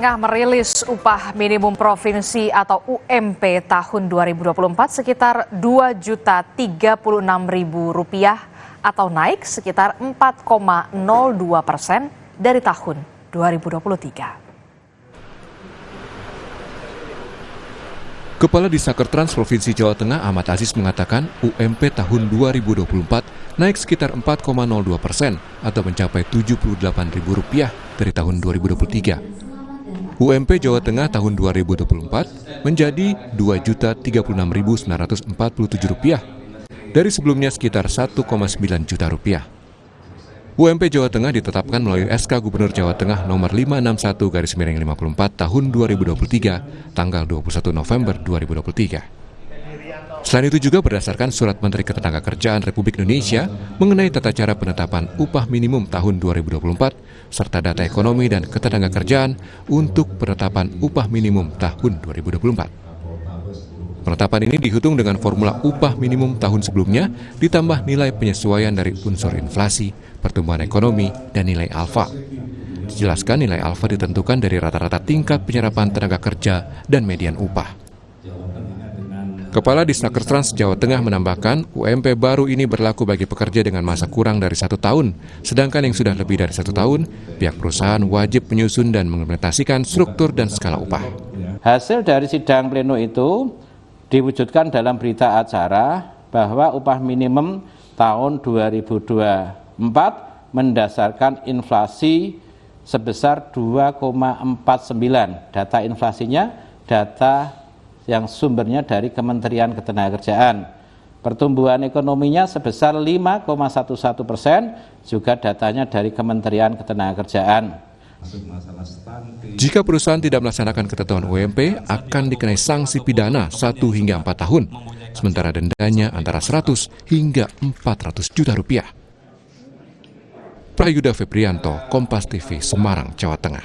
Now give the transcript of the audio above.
Tengah merilis upah minimum provinsi atau UMP tahun 2024 sekitar Rp2.036.000 atau naik sekitar 4,02% dari tahun 2023. Kepala Disnaker Trans Provinsi Jawa Tengah Ahmad Aziz mengatakan UMP tahun 2024 naik sekitar 4,02% atau mencapai Rp78.000 dari tahun 2023. UMP Jawa Tengah tahun 2024 menjadi Rp2.036.947 dari sebelumnya sekitar Rp1,9 juta. UMP Jawa Tengah ditetapkan melalui SK Gubernur Jawa Tengah nomor 561/54 tahun 2023 tanggal 21 November 2023. Selain itu juga berdasarkan Surat Menteri Ketenagakerjaan Republik Indonesia mengenai tata cara penetapan upah minimum tahun 2024 serta data ekonomi dan ketenagakerjaan untuk penetapan upah minimum tahun 2024. Penetapan ini dihitung dengan formula upah minimum tahun sebelumnya ditambah nilai penyesuaian dari unsur inflasi, pertumbuhan ekonomi, dan nilai alfa. Dijelaskan nilai alfa ditentukan dari rata-rata tingkat penyerapan tenaga kerja dan median upah. Kepala Disnaker Trans Jawa Tengah menambahkan UMP baru ini berlaku bagi pekerja dengan masa kurang dari 1 tahun, sedangkan yang sudah lebih dari 1 tahun, pihak perusahaan wajib menyusun dan mengimplementasikan struktur dan skala upah. Hasil dari sidang pleno itu diwujudkan dalam berita acara bahwa upah minimum tahun 2024 mendasarkan inflasi sebesar 2,49. Data inflasinya data yang sumbernya dari Kementerian Ketenagakerjaan. Pertumbuhan ekonominya sebesar 5,11%, juga datanya dari Kementerian Ketenagakerjaan. Jika perusahaan tidak melaksanakan ketentuan UMP, akan dikenai sanksi pidana 1 hingga 4 tahun, sementara dendanya antara 100 hingga 400 juta rupiah. Prayuda Febrianto, Kompas TV, Semarang, Jawa Tengah.